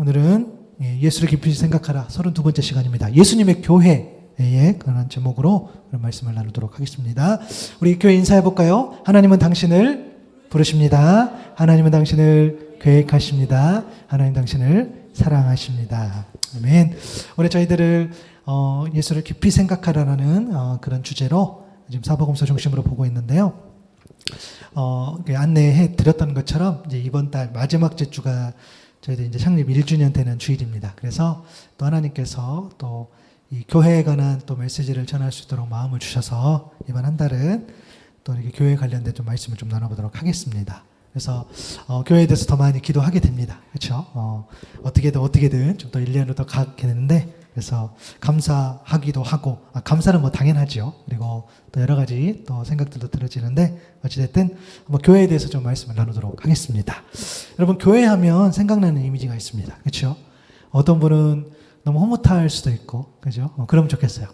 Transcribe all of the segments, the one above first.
오늘은 예수를 깊이 생각하라 32번째 시간입니다. 예수님의 교회의 그런 제목으로 그런 말씀을 나누도록 하겠습니다. 우리 교회 인사해 볼까요? 하나님은 당신을 부르십니다. 하나님은 당신을 계획하십니다. 하나님 당신을 사랑하십니다. 아멘. 오늘 저희들을 예수를 깊이 생각하라는 그런 주제로 지금 사복음서 중심으로 보고 있는데요. 안내해 드렸던 것처럼 이제 이번 달 마지막 주가 저희들 이제 창립 1주년 되는 주일입니다. 그래서 또 하나님께서 또 이 교회에 관한 또 메시지를 전할 수 있도록 마음을 주셔서 이번 한 달은 또 이렇게 교회 관련된 좀 말씀을 좀 나눠보도록 하겠습니다. 그래서 교회에 대해서 더 많이 기도하게 됩니다. 그렇죠? 어떻게든 좀 더 1년으로 더 가게 되는데 그래서 감사하기도 하고 감사는 뭐 당연하죠. 그리고 또 여러 가지 또 생각들도 들어지는데 어찌됐든 뭐 교회에 대해서 좀 말씀을 나누도록 하겠습니다. 여러분 교회 하면 생각나는 이미지가 있습니다. 그렇죠? 어떤 분은 너무 흐뭇할 수도 있고 그죠? 그러면 좋겠어요.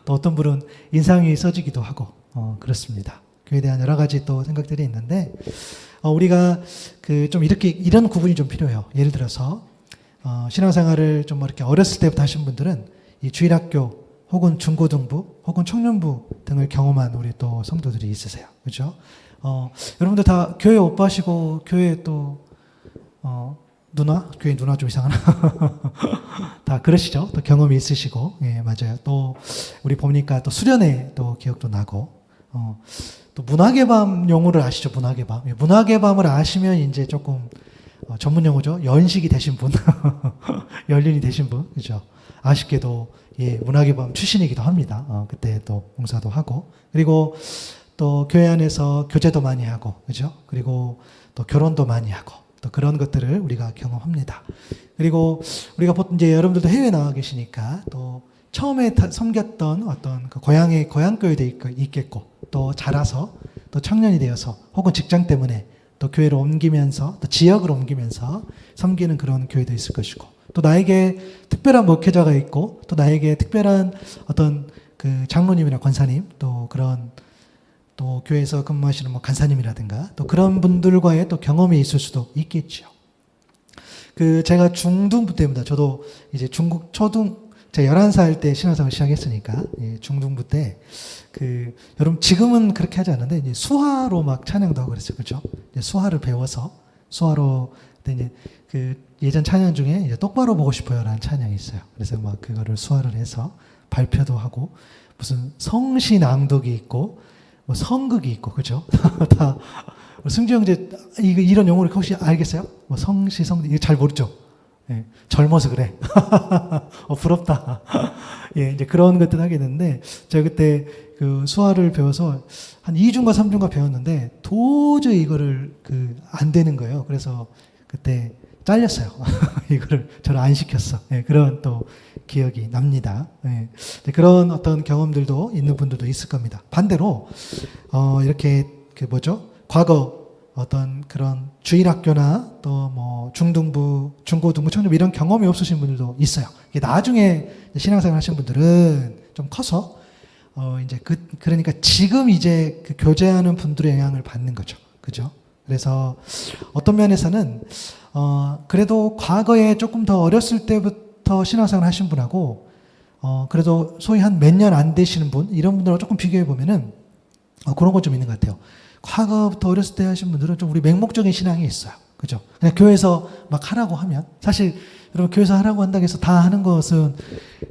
또 어떤 분은 인상이 써지기도 하고 그렇습니다. 교회에 대한 여러 가지 또 생각들이 있는데 우리가 좀 이런 구분이 좀 필요해요. 예를 들어서 신앙생활을 좀 이렇게 어렸을 때부터 하신 분들은 이 주일학교 혹은 중고등부 혹은 청년부 등을 경험한 우리 또 성도들이 있으세요. 그렇죠? 여러분들 다 교회 오빠시고 교회 또 누나? 교회 누나 좀 이상하나? 다 그러시죠? 또 경험이 있으시고 예, 맞아요. 또 우리 보니까 또 수련회 또 기억도 나고 또 문학의 밤 용어를 아시죠? 문학의 밤. 문학의 밤을 아시면 이제 조금 전문 용어죠. 연식이 되신 분, 연륜이 되신 분, 그죠? 아쉽게도 예, 문학의 밤 출신이기도 합니다. 그때 또 봉사도 하고 그리고 또 교회 안에서 교제도 많이 하고, 그죠? 그리고 또 결혼도 많이 하고 또 그런 것들을 우리가 경험합니다. 그리고 우리가 보통 이제 여러분들도 해외 나와 계시니까 또 처음에 섬겼던 어떤 그 고향의 고향교회도 있겠고 또 자라서 또 청년이 되어서 혹은 직장 때문에 또 교회를 옮기면서 또 지역을 옮기면서 섬기는 그런 교회도 있을 것이고 또 나에게 특별한 목회자가 있고 또 나에게 특별한 어떤 그 장로님이나 권사님 또 그런 또 교회에서 근무하시는 뭐 간사님이라든가 또 그런 분들과의 또 경험이 있을 수도 있겠죠. 제가 중등부 때입니다. 저도 이제 제가 11살 때 신앙생활 시작했으니까 예, 중등부 때 여러분 지금은 그렇게 하지 않는데 이제 수화로 막 찬양도 하고 그랬어요. 그렇죠? 수화를 배워서 수화로 이제 예전 찬양 중에 이제 똑바로 보고 싶어요라는 찬양이 있어요. 그래서 막 그거를 수화를 해서 발표도 하고 무슨 성시 낭독이 있고 뭐 성극이 있고 그죠? 다 승주 형제 이런 용어를 혹시 알겠어요? 뭐 성시 성극 이거 잘 모르죠? 예, 젊어서 그래. 부럽다. 예, 이제 그런 것들 하게 됐는데 제가 그때 수화를 배워서 한 2주인가 3주인가 배웠는데 도저히 이거를 안 되는 거예요. 그래서 그때 잘렸어요. 이거를 저를 안 시켰어. 예, 그런 또 기억이 납니다. 예, 그런 어떤 경험들도 있는 분들도 있을 겁니다. 반대로 이렇게 과거 어떤 그런 주일학교나 또 뭐 중등부, 중고등부, 청년부 이런 경험이 없으신 분들도 있어요. 나중에 신앙생활 하신 분들은 좀 커서 이제 그러니까 지금 이제 교제하는 분들의 영향을 받는 거죠. 그죠? 그래서 어떤 면에서는 그래도 과거에 조금 더 어렸을 때부터 신앙생활 하신 분하고 그래도 소위 한 몇 년 안 되시는 분 이런 분들하고 조금 비교해 보면은 그런 건 좀 있는 것 같아요. 과거부터 어렸을 때 하신 분들은 좀 우리 맹목적인 신앙이 있어요. 그죠? 그냥 교회에서 막 하라고 하면 사실 여러분 교회에서 하라고 한다고 해서 다 하는 것은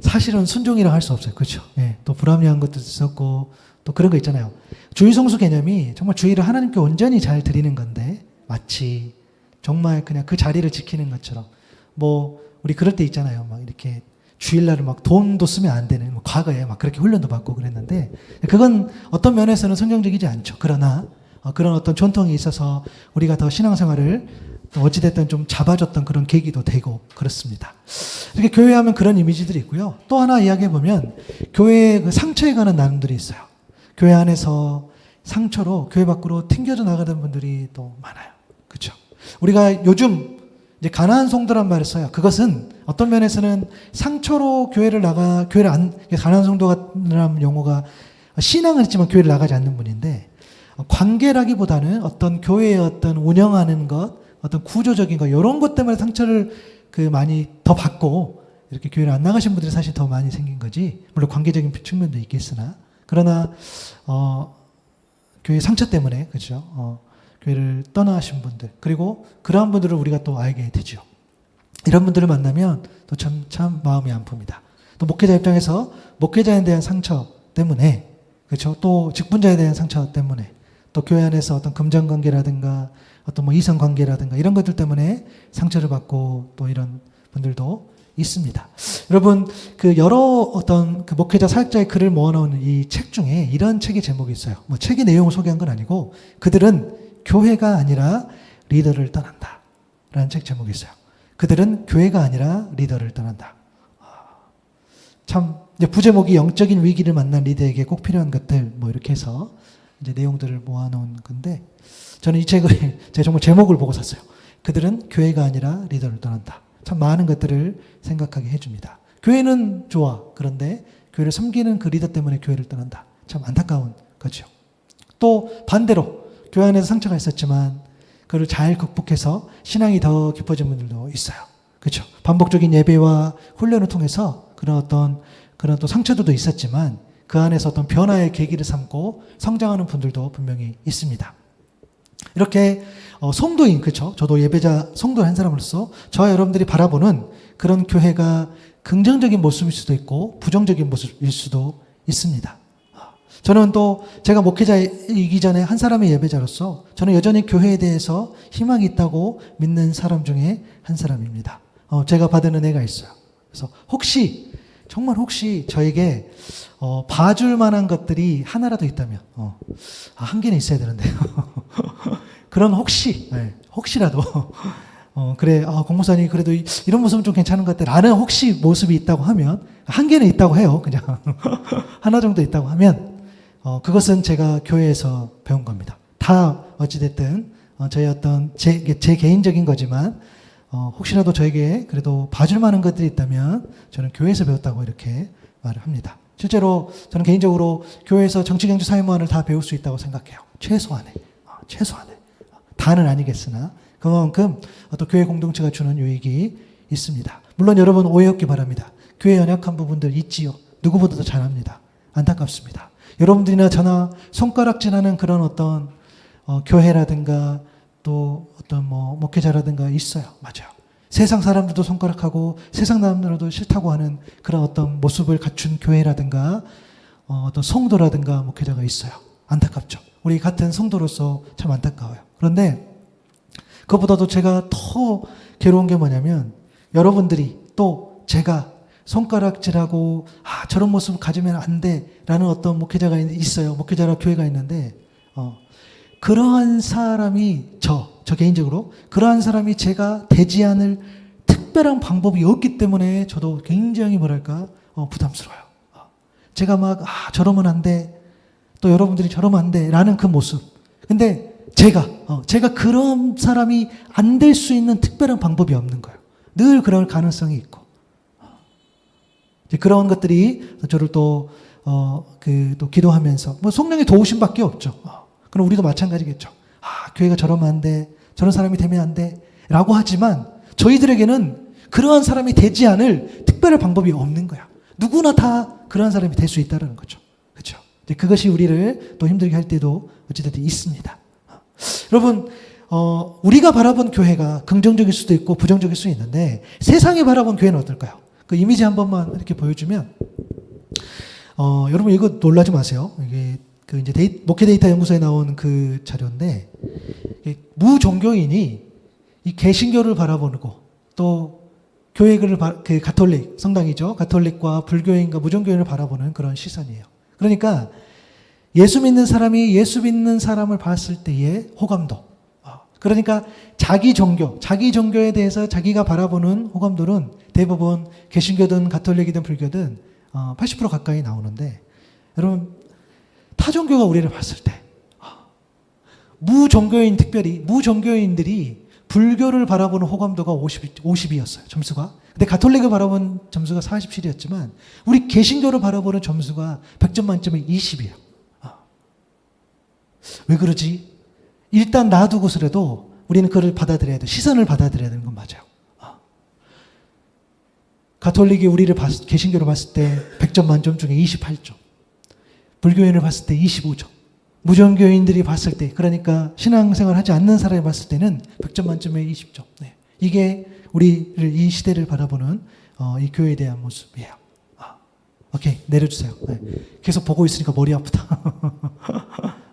사실은 순종이라고 할 수 없어요. 그렇죠? 예, 또 불합리한 것도 있었고 또 그런 거 있잖아요. 주일 성수 개념이 정말 주일을 하나님께 온전히 잘 드리는 건데 마치 정말 그냥 그 자리를 지키는 것처럼 뭐 우리 그럴 때 있잖아요. 막 이렇게 주일날을 막 돈도 쓰면 안 되는 뭐 과거에 막 그렇게 훈련도 받고 그랬는데 그건 어떤 면에서는 성경적이지 않죠. 그러나 그런 어떤 전통이 있어서 우리가 더 신앙생활을 어찌됐든 좀 잡아줬던 그런 계기도 되고 그렇습니다. 이렇게 교회 하면 그런 이미지들이 있고요. 또 하나 이야기해보면 교회의 상처에 관한 나눔들이 있어요. 교회 안에서 상처로 교회 밖으로 튕겨져 나가던 분들이 또 많아요. 그렇죠? 우리가 요즘 이제 가난한 성도란 말을 써요. 그것은 어떤 면에서는 상처로 가난한 성도라는 용어가 신앙은 있지만 교회를 나가지 않는 분인데 관계라기보다는 어떤 교회의 어떤 운영하는 것, 어떤 구조적인 것, 이런 것 때문에 상처를 그 많이 더 받고 이렇게 교회를 안 나가신 분들이 사실 더 많이 생긴 거지. 물론 관계적인 측면도 있겠으나 그러나 교회 상처 때문에 그렇죠. 교회를 떠나신 분들 그리고 그러한 분들을 우리가 또 알게 되죠. 이런 분들을 만나면 또 참 마음이 아픕니다. 또 목회자 입장에서 목회자에 대한 상처 때문에 그렇죠. 또 직분자에 대한 상처 때문에 또 교회 안에서 어떤 금전 관계라든가 어떤 뭐 이성 관계라든가 이런 것들 때문에 상처를 받고 또 이런 분들도 있습니다. 여러분 그 여러 어떤 그 목회자 사역자의 글을 모아놓은 이 책 중에 이런 책의 제목이 있어요. 뭐 책의 내용을 소개한 건 아니고 그들은 교회가 아니라 리더를 떠난다 라는 책 제목이 있어요. 그들은 교회가 아니라 리더를 떠난다. 참 이제 부제목이 영적인 위기를 만난 리더에게 꼭 필요한 것들 뭐 이렇게 해서 이제 내용들을 모아놓은 건데 저는 이 책을 제가 정말 제목을 보고 샀어요. 그들은 교회가 아니라 리더를 떠난다. 참 많은 것들을 생각하게 해줍니다. 교회는 좋아. 그런데 교회를 섬기는 그 리더 때문에 교회를 떠난다. 참 안타까운 거죠. 또 반대로 교회 안에서 상처가 있었지만 그걸 잘 극복해서 신앙이 더 깊어진 분들도 있어요. 그렇죠. 반복적인 예배와 훈련을 통해서 그런 또 상처들도 있었지만 그 안에서 어떤 변화의 계기를 삼고 성장하는 분들도 분명히 있습니다. 이렇게 성도인 그렇죠. 저도 예배자 성도 한 사람으로서 저와 여러분들이 바라보는 그런 교회가 긍정적인 모습일 수도 있고 부정적인 모습일 수도 있습니다. 저는 또 제가 목회자이기 전에 한 사람의 예배자로서 저는 여전히 교회에 대해서 희망이 있다고 믿는 사람 중에 한 사람입니다. 제가 받은 은혜가 있어요. 그래서 정말 혹시 저에게 봐줄 만한 것들이 하나라도 있다면 한 개는 있어야 되는데요. 그런 혹시라도 그래 공무사님 그래도 이런 모습은 좀 괜찮은 것 같아 라는 혹시 모습이 있다고 하면 한 개는 있다고 해요. 그냥 하나 정도 있다고 하면 그것은 제가 교회에서 배운 겁니다. 다 어찌됐든 저의 어떤 제 개인적인 거지만 혹시라도 저에게 그래도 봐줄 만한 것들이 있다면 저는 교회에서 배웠다고 이렇게 말을 합니다. 실제로 저는 개인적으로 교회에서 정치, 경제, 사회문화를 다 배울 수 있다고 생각해요. 최소한에. 다는 아니겠으나 그만큼 또 교회 공동체가 주는 유익이 있습니다. 물론 여러분 오해 없기 바랍니다. 교회 연약한 부분들 있지요. 누구보다도 잘합니다. 안타깝습니다. 여러분들이나 저나 손가락질하는 그런 어떤 교회라든가 또 어떤 뭐 목회자라든가 있어요. 맞아요. 세상 사람들도 손가락하고 세상 사람들도 싫다고 하는 그런 어떤 모습을 갖춘 교회라든가 어떤 성도라든가 목회자가 있어요. 안타깝죠. 우리 같은 성도로서 참 안타까워요. 그런데 그것보다도 제가 더 괴로운 게 뭐냐면 여러분들이 또 제가 손가락질하고 저런 모습을 가지면 안 돼라는 어떤 목회자가 있어요. 목회자라 교회가 있는데 그러한 사람이 저 개인적으로 그러한 사람이 제가 되지 않을 특별한 방법이 없기 때문에 저도 굉장히 부담스러워요. 제가 막 저러면 안 돼. 또 여러분들이 저러면 안 돼. 라는 그 모습. 근데 제가 그런 사람이 안 될 수 있는 특별한 방법이 없는 거예요. 늘 그럴 가능성이 있고. 그런 것들이 저를 또 기도하면서 성령의 도우심밖에 없죠. 그럼 우리도 마찬가지겠죠. 교회가 저러면 안 돼. 저런 사람이 되면 안 돼. 라고 하지만 저희들에게는 그러한 사람이 되지 않을 특별한 방법이 없는 거야. 누구나 다 그러한 사람이 될 수 있다는 거죠. 그렇죠? 그것이 우리를 또 힘들게 할 때도 어찌됐든 있습니다. 여러분, 우리가 바라본 교회가 긍정적일 수도 있고 부정적일 수 있는데 세상이 바라본 교회는 어떨까요? 그 이미지 한 번만 이렇게 보여주면, 여러분 이거 놀라지 마세요. 이게 그 이제 목회 데이터 연구소에 나온 그 자료인데, 무종교인이 이 개신교를 바라보고 또 교회를 그 가톨릭 성당이죠. 가톨릭과 불교인과 무종교인을 바라보는 그런 시선이에요. 그러니까 예수 믿는 사람이 예수 믿는 사람을 봤을 때의 호감도. 그러니까 자기 종교에 대해서 자기가 바라보는 호감도는 대부분 개신교든 가톨릭이든 불교든 80% 가까이 나오는데, 여러분 타종교가 우리를 봤을 때 무종교인들이 불교를 바라보는 호감도가 50이었어요. 점수가. 근데 가톨릭을 바라보는 점수가 47이었지만 우리 개신교를 바라보는 점수가 100점 만점에 20이에요. 왜 그러지? 일단 놔두고서라도 우리는 그걸 받아들여야 돼. 시선을 받아들여야 되는 건 맞아요. 가톨릭이 우리를 개신교로 봤을 때 100점 만점 중에 28점. 불교인을 봤을 때 25점. 무종교인들이 봤을 때, 그러니까 신앙생활 하지 않는 사람이 봤을 때는 100점 만점에 20점. 네. 이게 우리를, 이 시대를 바라보는 이 교회에 대한 모습이에요. 오케이, 내려주세요. 네. 계속 보고 있으니까 머리 아프다.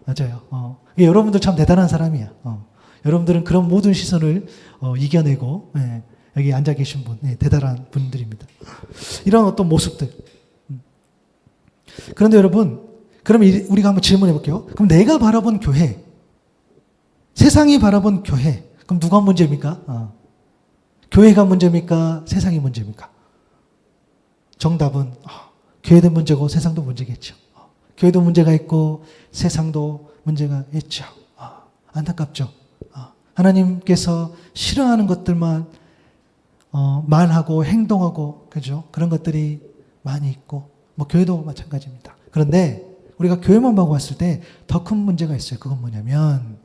맞아요. 여러분들 참 대단한 사람이야. 여러분들은 그런 모든 시선을 이겨내고, 네. 여기 앉아 계신 분, 네. 대단한 분들입니다. 이런 어떤 모습들. 그런데 여러분, 그럼 우리가 한번 질문해 볼게요. 그럼 내가 바라본 교회, 세상이 바라본 교회, 그럼 누가 문제입니까? 교회가 문제입니까? 세상이 문제입니까? 정답은 교회도 문제고 세상도 문제겠죠. 교회도 문제가 있고 세상도 문제가 있죠. 안타깝죠. 하나님께서 싫어하는 것들만 말하고 행동하고, 그죠? 그런 것들이 많이 있고, 뭐 교회도 마찬가지입니다. 그런데 우리가 교회만 보고 봤을 때 더 큰 문제가 있어요. 그건 뭐냐면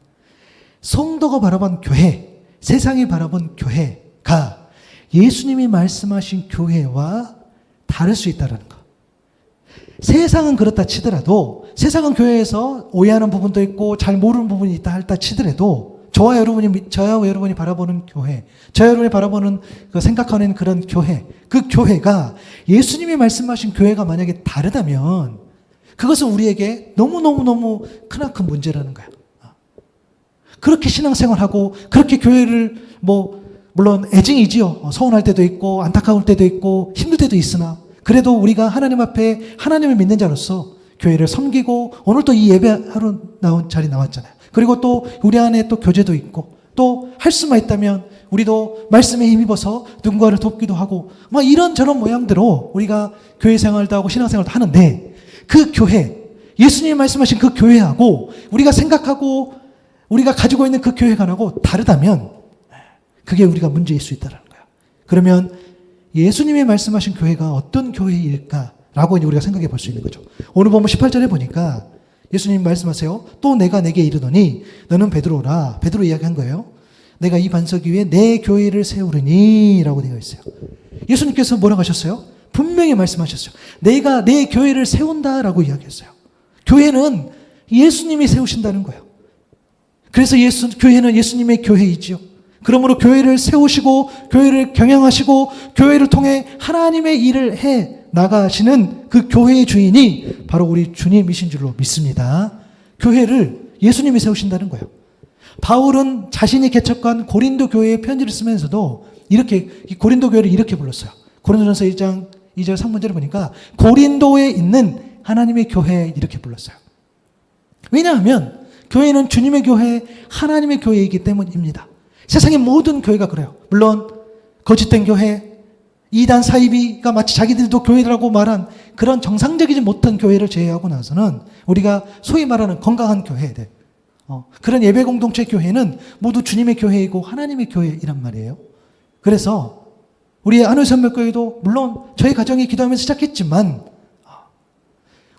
성도가 바라본 교회, 세상이 바라본 교회가 예수님이 말씀하신 교회와 다를 수 있다는 것. 세상은 그렇다 치더라도, 세상은 교회에서 오해하는 부분도 있고 잘 모르는 부분이 있다 할다 치더라도, 저와 여러분이 바라보는 교회, 저와 여러분이 바라보는 생각하는 그런 교회, 그 교회가 예수님이 말씀하신 교회가 만약에 다르다면 그것은 우리에게 너무너무너무 크나큰 문제라는 거야. 그렇게 신앙생활하고 그렇게 교회를 물론 애증이지요. 서운할 때도 있고 안타까울 때도 있고 힘들 때도 있으나, 그래도 우리가 하나님 앞에 하나님을 믿는 자로서 교회를 섬기고, 오늘 또 이 예배하러 나온 자리 나왔잖아요. 그리고 또 우리 안에 또 교제도 있고, 또 할 수만 있다면 우리도 말씀에 힘입어서 누군가를 돕기도 하고, 이런저런 모양대로 우리가 교회 생활도 하고 신앙생활도 하는데, 그 교회, 예수님이 말씀하신 그 교회하고 우리가 생각하고 우리가 가지고 있는 그 교회관하고 다르다면 그게 우리가 문제일 수 있다는 거야. 그러면 예수님이 말씀하신 교회가 어떤 교회일까라고 우리가 생각해 볼 수 있는 거죠. 오늘 보면 18절에 보니까 예수님 말씀하세요. 또 내가 내게 이르노니 너는 베드로라. 베드로 이야기한 거예요. 내가 이 반석 위에 내 교회를 세우르니 라고 되어 있어요. 예수님께서 뭐라고 하셨어요? 분명히 말씀하셨어요. 내가 내 교회를 세운다라고 이야기했어요. 교회는 예수님이 세우신다는 거예요. 그래서 교회는 예수님의 교회이지요. 그러므로 교회를 세우시고 교회를 경영하시고 교회를 통해 하나님의 일을 해 나가시는 그 교회의 주인이 바로 우리 주님이신 줄로 믿습니다. 교회를 예수님이 세우신다는 거예요. 바울은 자신이 개척한 고린도 교회에 편지를 쓰면서도 이렇게, 이 고린도 교회를 이렇게 불렀어요. 고린도전서 1장 2절 3문절을 보니까 고린도에 있는 하나님의 교회 이렇게 불렀어요. 왜냐하면 교회는 주님의 교회, 하나님의 교회이기 때문입니다. 세상의 모든 교회가 그래요. 물론 거짓된 교회, 이단 사이비가 마치 자기들도 교회라고 말한 그런 정상적이지 못한 교회를 제외하고 나서는 우리가 소위 말하는 건강한 교회들, 그런 예배 공동체 교회는 모두 주님의 교회이고 하나님의 교회이란 말이에요. 그래서 우리 하노이 선별교회도 물론 저희 가정이 기도하면서 시작했지만,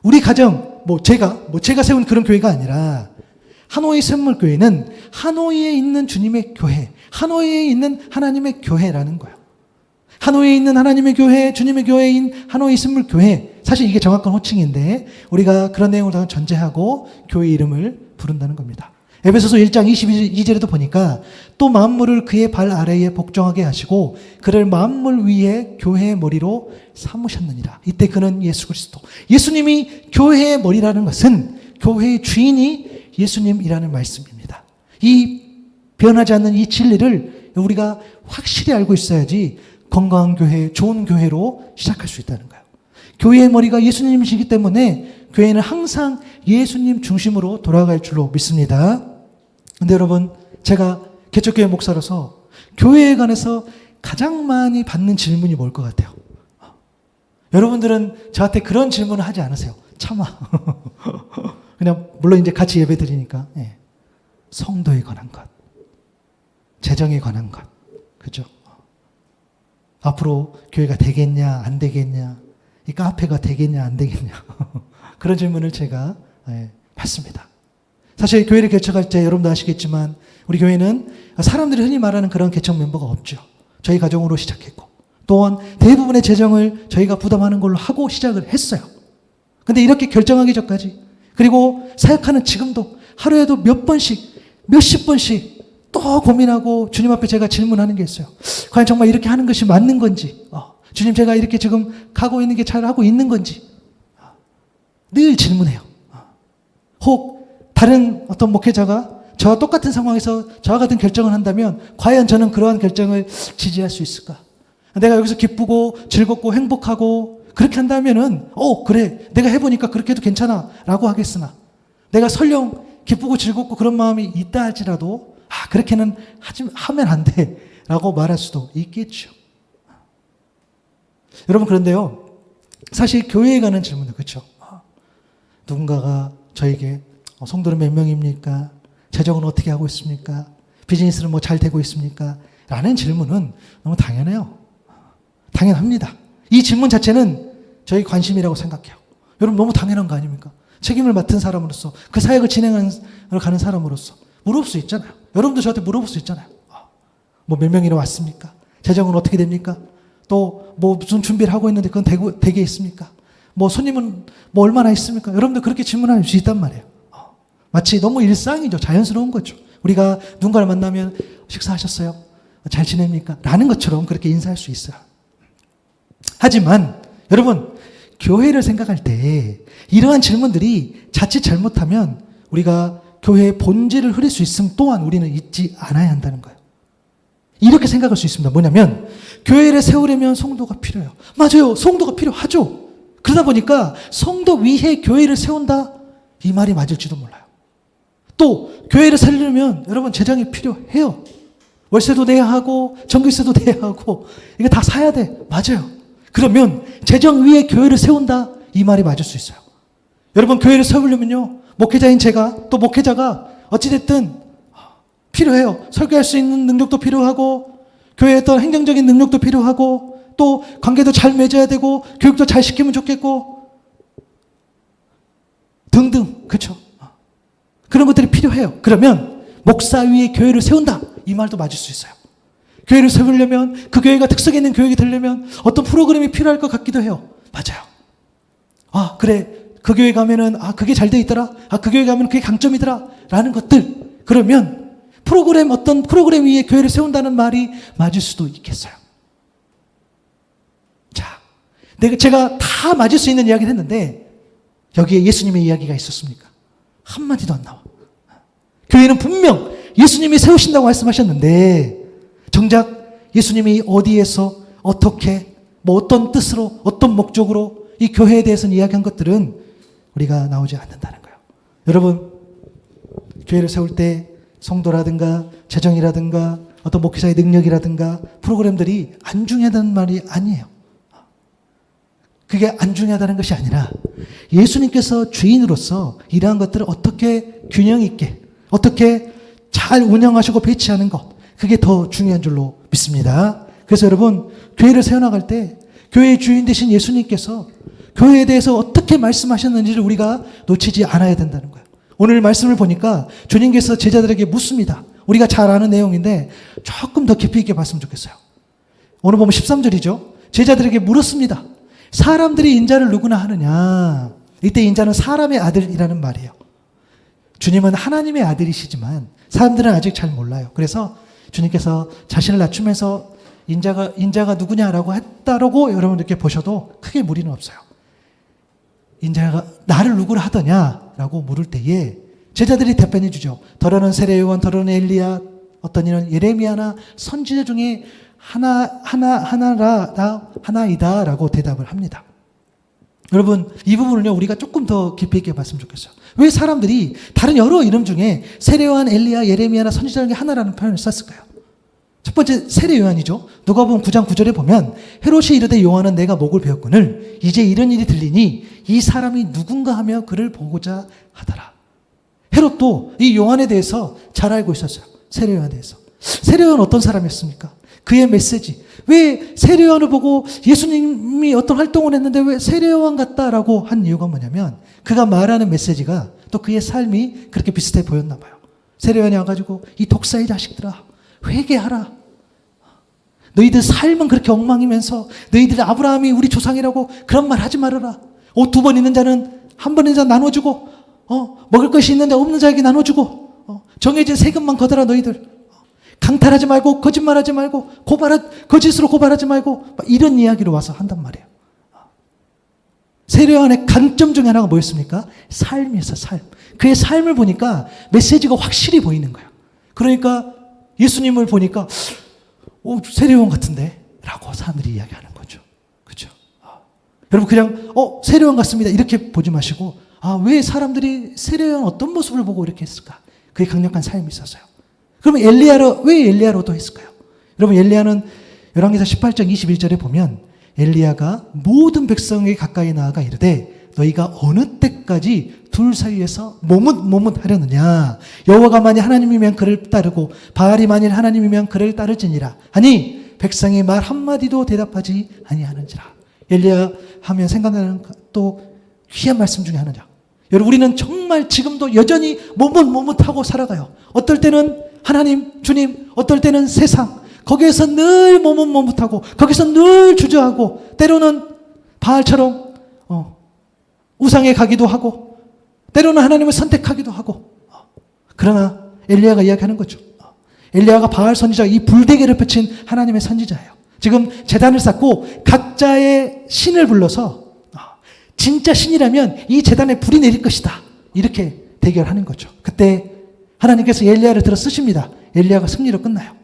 우리 가정, 제가 세운 그런 교회가 아니라 하노이 선물교회는 하노이에 있는 주님의 교회, 하노이에 있는 하나님의 교회라는 거예요. 하노이에 있는 하나님의 교회, 주님의 교회인 하노이 선물교회, 사실 이게 정확한 호칭인데 우리가 그런 내용을 다 전제하고 교회 이름을 부른다는 겁니다. 에베소서 1장 22절에도 보니까 또 만물을 그의 발 아래에 복종하게 하시고 그를 만물 위에 교회의 머리로 삼으셨느니라. 이때 그는 예수 그리스도. 예수님이 교회의 머리라는 것은 교회의 주인이 예수님이라는 말씀입니다. 이 변하지 않는 이 진리를 우리가 확실히 알고 있어야지 건강한 교회, 좋은 교회로 시작할 수 있다는 거예요. 교회의 머리가 예수님이시기 때문에 교회는 항상 예수님 중심으로 돌아갈 줄로 믿습니다. 근데 여러분, 제가 개척교회 목사로서 교회에 관해서 가장 많이 받는 질문이 뭘 것 같아요? 여러분들은 저한테 그런 질문을 하지 않으세요. 참아. 그냥 물론 이제 같이 예배 드리니까 성도에 관한 것, 재정에 관한 것, 그죠? 앞으로 교회가 되겠냐 안 되겠냐, 이 카페가 되겠냐 안 되겠냐 그런 질문을 제가 받습니다. 사실 교회를 개척할 때 여러분도 아시겠지만 우리 교회는 사람들이 흔히 말하는 그런 개척 멤버가 없죠. 저희 가정으로 시작했고 또한 대부분의 재정을 저희가 부담하는 걸로 하고 시작을 했어요. 근데 이렇게 결정하기 전까지, 그리고 사역하는 지금도 하루에도 몇 번씩, 몇십 번씩 또 고민하고 주님 앞에 제가 질문하는 게 있어요. 과연 정말 이렇게 하는 것이 맞는 건지, 주님 제가 이렇게 지금 가고 있는 게 잘 하고 있는 건지 늘 질문해요. 혹 다른 어떤 목회자가 저와 똑같은 상황에서 저와 같은 결정을 한다면 과연 저는 그러한 결정을 지지할 수 있을까? 내가 여기서 기쁘고 즐겁고 행복하고 그렇게 한다면은 그래 내가 해보니까 그렇게 해도 괜찮아 라고 하겠으나, 내가 설령 기쁘고 즐겁고 그런 마음이 있다 할지라도 그렇게는 하면 안 돼 라고 말할 수도 있겠죠. 여러분, 그런데요, 사실 교회에 가는 질문은 그렇죠. 누군가가 저에게 성도는 몇 명입니까? 재정은 어떻게 하고 있습니까? 비즈니스는 뭐 잘 되고 있습니까? 라는 질문은 너무 당연해요. 당연합니다. 이 질문 자체는 저희 관심이라고 생각해요. 여러분, 너무 당연한 거 아닙니까? 책임을 맡은 사람으로서, 그 사역을 진행하는 가는 사람으로서 물어볼 수 있잖아요. 여러분도 저한테 물어볼 수 있잖아요. 뭐 몇 명이나 왔습니까? 재정은 어떻게 됩니까? 또 뭐 무슨 준비를 하고 있는데 그건 되게 있습니까? 뭐 손님은 뭐 얼마나 있습니까? 여러분들 그렇게 질문할 수 있단 말이에요. 마치 너무 일상이죠. 자연스러운 거죠. 우리가 누군가를 만나면 식사하셨어요? 잘 지냅니까? 라는 것처럼 그렇게 인사할 수 있어요. 하지만 여러분, 교회를 생각할 때 이러한 질문들이 자칫 잘못하면 우리가 교회의 본질을 흐릴 수 있음 또한 우리는 잊지 않아야 한다는 거예요. 이렇게 생각할 수 있습니다. 뭐냐면, 교회를 세우려면 성도가 필요해요. 맞아요. 성도가 필요하죠. 그러다 보니까 성도 위에 교회를 세운다, 이 말이 맞을지도 몰라요. 또 교회를 살리려면 여러분 재정이 필요해요. 월세도 내야 하고 전기세도 내야 하고 이거 다 사야 돼. 맞아요. 그러면 재정 위에 교회를 세운다, 이 말이 맞을 수 있어요. 여러분, 교회를 세우려면요, 목회자인 제가, 또 목회자가 어찌됐든 필요해요. 설교할 수 있는 능력도 필요하고, 교회의 어떤 행정적인 능력도 필요하고, 또 관계도 잘 맺어야 되고, 교육도 잘 시키면 좋겠고, 등등. 그렇죠? 그런 것들이 필요해요. 그러면 목사 위에 교회를 세운다, 이 말도 맞을 수 있어요. 교회를 세우려면, 그 교회가 특색 있는 교육이 되려면 어떤 프로그램이 필요할 것 같기도 해요. 맞아요. 그래, 그 교회 가면은 그게 잘 돼 있더라. 그 교회 가면 그게 강점이더라. 라는 것들. 그러면 어떤 프로그램 위에 교회를 세운다는 말이 맞을 수도 있겠어요. 자, 제가 다 맞을 수 있는 이야기를 했는데 여기에 예수님의 이야기가 있었습니까? 한마디도 안 나와. 교회는 분명 예수님이 세우신다고 말씀하셨는데, 정작 예수님이 어디에서 어떻게, 어떤 뜻으로, 어떤 목적으로 이 교회에 대해서는 이야기한 것들은 우리가 나오지 않는다는 거예요. 여러분, 교회를 세울 때 성도라든가 재정이라든가 어떤 목회자의 능력이라든가 프로그램들이 안 중요하다는 말이 아니에요. 그게 안 중요하다는 것이 아니라 예수님께서 주인으로서 이러한 것들을 어떻게 균형 있게, 어떻게 잘 운영하시고 배치하는 것, 그게 더 중요한 줄로 믿습니다. 그래서 여러분, 교회를 세워나갈 때 교회의 주인 되신 예수님께서 교회에 대해서 어떻게 말씀하셨는지를 우리가 놓치지 않아야 된다는 거예요. 오늘 말씀을 보니까 주님께서 제자들에게 묻습니다. 우리가 잘 아는 내용인데 조금 더 깊이 있게 봤으면 좋겠어요. 오늘 보면 13절이죠. 제자들에게 물었습니다. 사람들이 인자를 누구나 하느냐? 이때 인자는 사람의 아들이라는 말이에요. 주님은 하나님의 아들이시지만 사람들은 아직 잘 몰라요. 그래서 주님께서 자신을 낮추면서 인자가 누구냐라고 했다라고 여러분 이렇게 보셔도 크게 무리는 없어요. 인자가 나를 누구를 하더냐라고 물을 때에 제자들이 답변해 주죠. 더러는 세례 요한, 더러는 엘리야, 어떤 이는 예레미야나 선지자 중에 하나이다라고 대답을 합니다. 여러분, 이 부분을요, 우리가 조금 더 깊이 있게 봤으면 좋겠어요. 왜 사람들이 다른 여러 이름 중에 세례 요한, 엘리야, 예레미야나 선지자 중에 하나라는 표현을 썼을까요? 첫 번째, 세례 요한이죠. 누가복음 9장 9절에 보면 헤롯이 이르되 요한은 내가 목을 베었거늘 이제 이런 일이 들리니 이 사람이 누군가 하며 그를 보고자 하더라. 헤롯도 이 요한에 대해서 잘 알고 있었어요. 세례 요한에 대해서. 세례 요한은 어떤 사람이었습니까? 그의 메시지. 왜 세례 요한을 보고 예수님이 어떤 활동을 했는데 왜 세례 요한 같다라고 한 이유가 뭐냐면, 그가 말하는 메시지가 또 그의 삶이 그렇게 비슷해 보였나 봐요. 세례 요한이 와가지고 이 독사의 자식들아, 회개하라. 너희들 삶은 그렇게 엉망이면서 너희들 아브라함이 우리 조상이라고 그런 말 하지 말아라. 옷 2번 있는 자는 한 번 있는 자 나눠주고 먹을 것이 있는 자 없는 자에게 나눠주고 정해진 세금만 거둬라 너희들. 강탈하지 말고 거짓말하지 말고 거짓으로 고발하지 말고 이런 이야기로 와서 한단 말이에요. 세례요한의 강점 중에 하나가 뭐였습니까? 삶이었어요. 삶. 그의 삶을 보니까 메시지가 확실히 보이는 거예요. 그러니까 예수님을 보니까 세례요한 같은데 라고 사람들이 이야기하는 거죠. 그렇죠? 여러분 그냥 세례요한 같습니다 이렇게 보지 마시고 왜 사람들이 세례요한 어떤 모습을 보고 이렇게 했을까? 그의 강력한 삶이 있었어요. 그러면 왜 엘리야로도 했을까요? 여러분 엘리야는 열왕기사 18장 21절에 보면 엘리야가 모든 백성에게 가까이 나아가 이르되 너희가 어느 때까지 둘 사이에서 모뭇모뭇하려느냐. 여호와가 만일 하나님이면 그를 따르고 바알이 만일 하나님이면 그를 따를지니라 하니 백성이 말 한마디도 대답하지 아니하는지라. 엘리야 하면 생각나는 또 귀한 말씀 중에 하나죠. 여러분 우리는 정말 지금도 여전히 모뭇모뭇하고 살아가요. 어떨 때는 하나님, 주님, 어떨 때는 세상, 거기에서 늘 모뭇모뭇하고 거기서 늘 주저하고 때로는 바알처럼 우상에 가기도 하고 때로는 하나님을 선택하기도 하고 그러나 엘리야가 이야기하는 거죠. 엘리야가 바알 선지자, 이 불대계를 펼친 하나님의 선지자예요. 지금 제단을 쌓고 각자의 신을 불러서 진짜 신이라면 이 제단에 불이 내릴 것이다 이렇게 대결하는 거죠. 그때 하나님께서 엘리야를 들어 쓰십니다. 엘리야가 승리로 끝나요.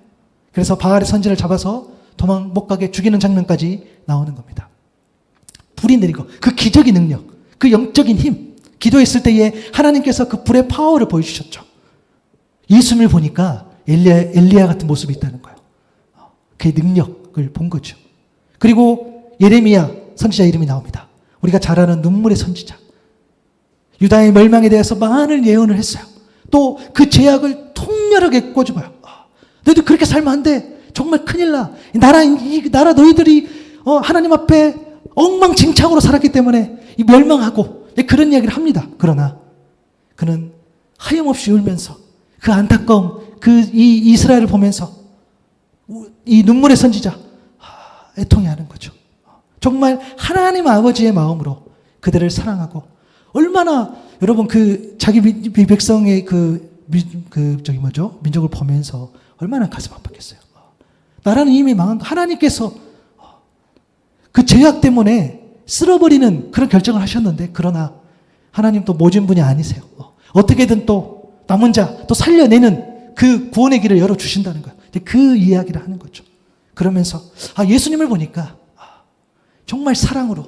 그래서 바알의 선지를 잡아서 도망 못 가게 죽이는 장면까지 나오는 겁니다. 불이 내리고 그 기적의 능력, 그 영적인 힘, 기도했을 때에 하나님께서 그 불의 파워를 보여주셨죠. 예수님을 보니까 엘리야 같은 모습이 있다는 거예요. 그의 능력을 본 거죠. 그리고 예레미야 선지자 이름이 나옵니다. 우리가 잘 아는 눈물의 선지자. 유다의 멸망에 대해서 많은 예언을 했어요. 또 그 죄악을 통렬하게 꼬집어요. 너희들 그렇게 살면 안 돼. 정말 큰일 나. 이 나라 너희들이 하나님 앞에 엉망진창으로 살았기 때문에 멸망하고 그런 이야기를 합니다. 그러나 그는 하염없이 울면서 그 안타까움, 이 이스라엘을 보면서 이 눈물의 선지자 애통해하는 거죠. 정말 하나님 아버지의 마음으로 그들을 사랑하고 얼마나 여러분 자기 백성의 민족을 보면서 얼마나 가슴 아팠겠어요. 나라는 이미 망한 거 하나님께서 그 죄악 때문에 쓸어버리는 그런 결정을 하셨는데 그러나 하나님 또 모진 분이 아니세요. 어떻게든 또 남은 자 또 살려내는 그 구원의 길을 열어주신다는 거예요. 그 이야기를 하는 거죠. 그러면서 예수님을 보니까 정말 사랑으로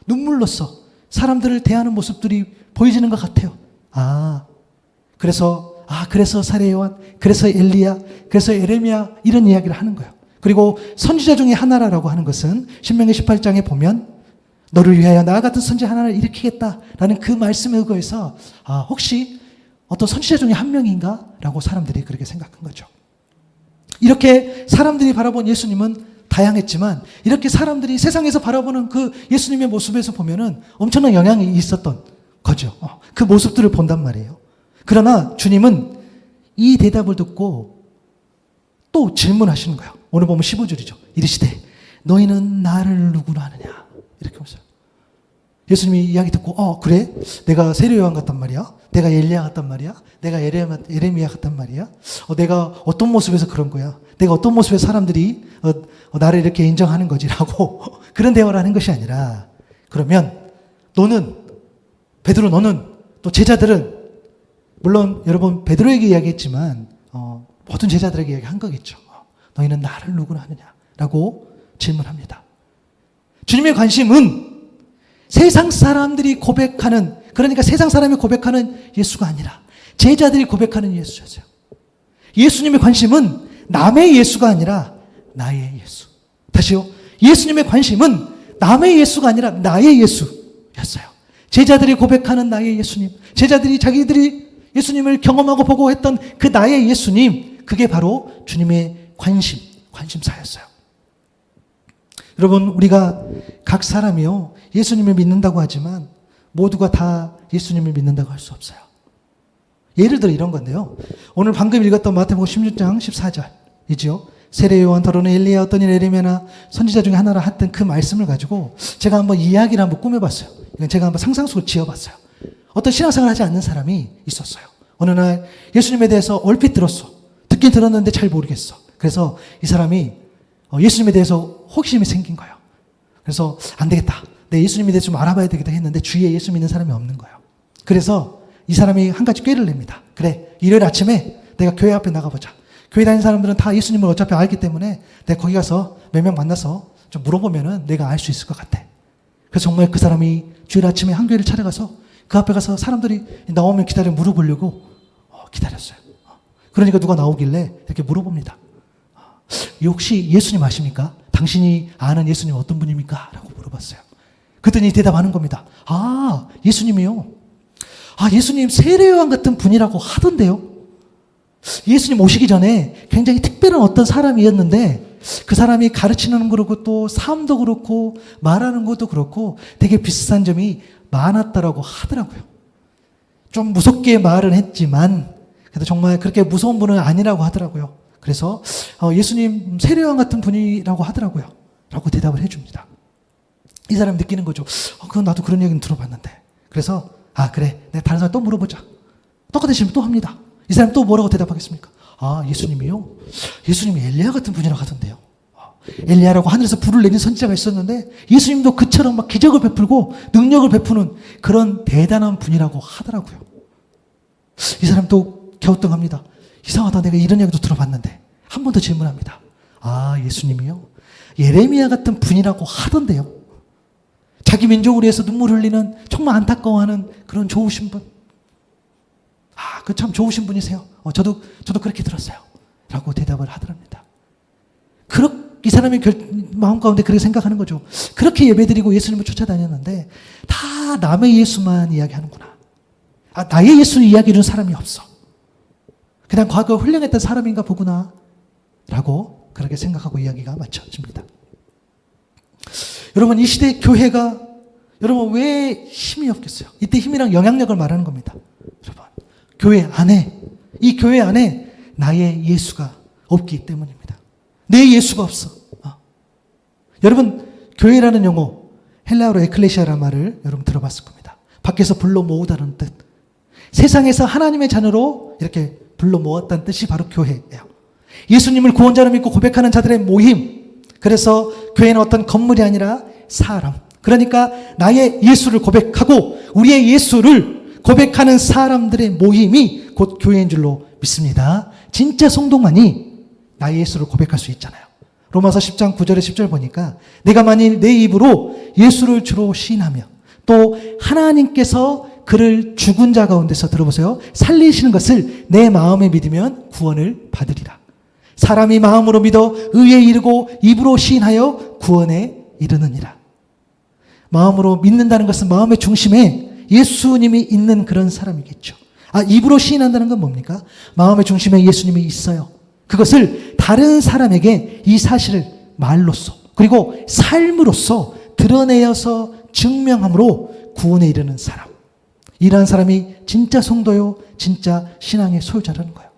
눈물로써 사람들을 대하는 모습들이 보여지는 것 같아요. 그래서 사례요한, 그래서 엘리야, 그래서 예레미야 이런 이야기를 하는 거예요. 그리고 선지자 중에 하나라고 하는 것은 신명기 18장에 보면 너를 위하여 나 같은 선지자 하나를 일으키겠다라는 그 말씀에 의거해서 혹시 어떤 선지자 중에 한 명인가? 라고 사람들이 그렇게 생각한 거죠. 이렇게 사람들이 바라본 예수님은 다양했지만 이렇게 사람들이 세상에서 바라보는 그 예수님의 모습에서 보면은 엄청난 영향이 있었던 거죠. 그 모습들을 본단 말이에요. 그러나 주님은 이 대답을 듣고 또 질문하시는 거예요. 오늘 보면 15절이죠. 이르시되 너희는 나를 누구로 하느냐 이렇게 보세요. 예수님이 이야기 듣고 그래? 내가 세례요한 같단 말이야? 내가 엘리야 같단 말이야? 내가 예레미야 같단 말이야? 내가 어떤 모습에서 그런 거야? 내가 어떤 모습에 사람들이 나를 이렇게 인정하는 거지라고 그런 대화를 하는 것이 아니라 그러면 베드로 너는 또 제자들은 물론 여러분 베드로에게 이야기했지만 모든 제자들에게 이야기한 거겠죠. 너희는 나를 누구로 하느냐라고 질문합니다. 주님의 관심은 세상 사람들이 고백하는 그러니까 세상 사람이 고백하는 예수가 아니라 제자들이 고백하는 예수였어요. 예수님의 관심은 남의 예수가 아니라 나의 예수. 다시요. 예수님의 관심은 남의 예수가 아니라 나의 예수였어요. 제자들이 고백하는 나의 예수님. 제자들이 자기들이 예수님을 경험하고 보고 했던 그 나의 예수님. 그게 바로 주님의 관심사였어요. 여러분 우리가 각 사람이요 예수님을 믿는다고 하지만 모두가 다 예수님을 믿는다고 할 수 없어요. 예를 들어 이런 건데요. 오늘 방금 읽었던 마태복음 16장 14절이지요. 세례 요한, 더러는 엘리야, 어떤 이 에레미야나 선지자 중에 하나라 했던 그 말씀을 가지고 제가 한번 이야기를 한번 꾸며봤어요. 이건 제가 한번 상상 속으로 지어봤어요. 어떤 신앙생활을 하지 않는 사람이 있었어요. 어느 날 예수님에 대해서 얼핏 들었어. 듣긴 들었는데 잘 모르겠어. 그래서 이 사람이 예수님에 대해서 호기심이 생긴 거예요. 그래서 안 되겠다. 내 예수님에 대해서 좀 알아봐야 되겠다 했는데 주위에 예수 믿는 사람이 없는 거예요. 그래서 이 사람이 한 가지 꾀를 냅니다. 그래, 일요일 아침에 내가 교회 앞에 나가보자. 교회 다니는 사람들은 다 예수님을 어차피 알기 때문에 내가 거기 가서 몇 명 만나서 좀 물어보면은 내가 알 수 있을 것 같아. 그래서 정말 그 사람이 주일 아침에 한 교회를 찾아가서 그 앞에 가서 사람들이 나오면 기다려 물어보려고 기다렸어요. 그러니까 누가 나오길래 이렇게 물어봅니다. 혹시 예수님 아십니까? 당신이 아는 예수님 어떤 분입니까? 라고 물어봤어요. 그랬더니 대답하는 겁니다. 아, 예수님이요? 아, 예수님 세례요한 같은 분이라고 하던데요? 예수님 오시기 전에 굉장히 특별한 어떤 사람이었는데 그 사람이 가르치는 그렇고 또 삶도 그렇고 말하는 것도 그렇고 되게 비슷한 점이 많았다라고 하더라고요. 좀 무섭게 말은 했지만 그래도 정말 그렇게 무서운 분은 아니라고 하더라고요. 그래서 예수님 세례요한 같은 분이라고 하더라고요. 라고 대답을 해줍니다. 이 사람이 느끼는 거죠. 그건 나도 그런 얘기는 들어봤는데. 그래서 그래, 내가 다른 사람 또 물어보자. 똑같은 질문 또 합니다. 이 사람 또 뭐라고 대답하겠습니까? 예수님이요? 예수님이 엘리야 같은 분이라고 하던데요. 엘리야라고 하늘에서 불을 내린 선지자가 있었는데 예수님도 그처럼 막 기적을 베풀고 능력을 베푸는 그런 대단한 분이라고 하더라고요. 이 사람 또 갸우뚱합니다. 이상하다, 내가 이런 얘기도 들어봤는데. 한 번 더 질문합니다. 예수님이요? 예레미야 같은 분이라고 하던데요. 자기 민족을 위해서 눈물 흘리는 정말 안타까워하는 그런 좋으신 분. 그 참 좋으신 분이세요. 저도 그렇게 들었어요. 라고 대답을 하더랍니다. 이 사람의 마음 가운데 그렇게 생각하는 거죠. 그렇게 예배드리고 예수님을 쫓아다녔는데 다 남의 예수만 이야기하는구나. 나의 예수 이야기해준 사람이 없어. 그냥 과거 훌륭했던 사람인가 보구나. 라고 그렇게 생각하고 이야기가 맞춰집니다. 여러분, 이 시대 교회가 여러분 왜 힘이 없겠어요? 이때 힘이랑 영향력을 말하는 겁니다. 여러분, 이 교회 안에 나의 예수가 없기 때문입니다. 내 예수가 없어. 여러분, 교회라는 용어, 헬라어로 에클레시아라는 말을 여러분 들어봤을 겁니다. 밖에서 불러 모으다는 뜻. 세상에서 하나님의 자녀로 이렇게 불러 모았다는 뜻이 바로 교회예요. 예수님을 구원자로 믿고 고백하는 자들의 모임. 그래서 교회는 어떤 건물이 아니라 사람. 그러니까 나의 예수를 고백하고 우리의 예수를 고백하는 사람들의 모임이 곧 교회인 줄로 믿습니다. 진짜 성도만이 나의 예수를 고백할 수 있잖아요. 로마서 10장 9절에 10절 보니까 내가 만일 내 입으로 예수를 주로 시인하며 또 하나님께서 그를 죽은 자 가운데서 들어보세요. 살리시는 것을 내 마음에 믿으면 구원을 받으리라. 사람이 마음으로 믿어 의에 이르고 입으로 시인하여 구원에 이르느니라. 마음으로 믿는다는 것은 마음의 중심에 예수님이 있는 그런 사람이겠죠. 입으로 시인한다는 건 뭡니까? 마음의 중심에 예수님이 있어요. 그것을 다른 사람에게 이 사실을 말로써 그리고 삶으로써 드러내어서 증명함으로 구원에 이르는 사람. 이러한 사람이 진짜 성도요, 진짜 신앙의 소유자라는 거예요.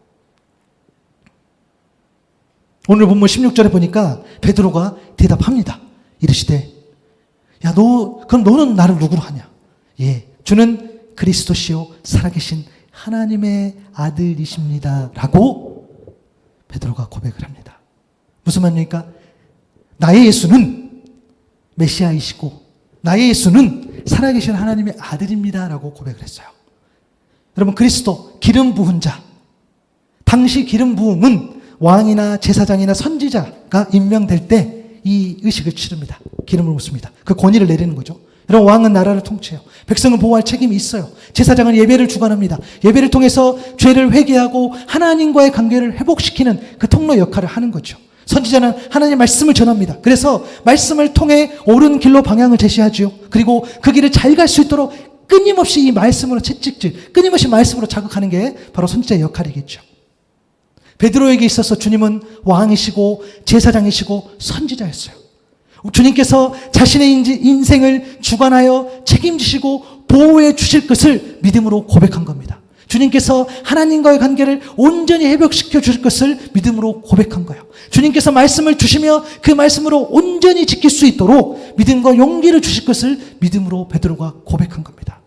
오늘 본문 16절에 보니까 베드로가 대답합니다. 이르시되 그럼 너는 나를 누구로 하냐? 주는 그리스도시요 살아계신 하나님의 아들이십니다. 라고 베드로가 고백을 합니다. 무슨 말입니까? 나의 예수는 메시아이시고 나의 예수는 살아계신 하나님의 아들입니다. 라고 고백을 했어요. 여러분, 그리스도 기름 부은 자. 당시 기름 부음은 왕이나 제사장이나 선지자가 임명될 때 이 의식을 치릅니다. 기름을 붓습니다. 그 권위를 내리는 거죠. 여러분, 왕은 나라를 통치해요. 백성은 보호할 책임이 있어요. 제사장은 예배를 주관합니다. 예배를 통해서 죄를 회개하고 하나님과의 관계를 회복시키는 그 통로 역할을 하는 거죠. 선지자는 하나님의 말씀을 전합니다. 그래서 말씀을 통해 옳은 길로 방향을 제시하죠. 그리고 그 길을 잘 갈 수 있도록 끊임없이 이 말씀으로 채찍질, 끊임없이 말씀으로 자극하는 게 바로 선지자의 역할이겠죠. 베드로에게 있어서 주님은 왕이시고 제사장이시고 선지자였어요. 주님께서 자신의 인생을 주관하여 책임지시고 보호해 주실 것을 믿음으로 고백한 겁니다. 주님께서 하나님과의 관계를 온전히 회복시켜 주실 것을 믿음으로 고백한 거예요. 주님께서 말씀을 주시며 그 말씀으로 온전히 지킬 수 있도록 믿음과 용기를 주실 것을 믿음으로 베드로가 고백한 겁니다.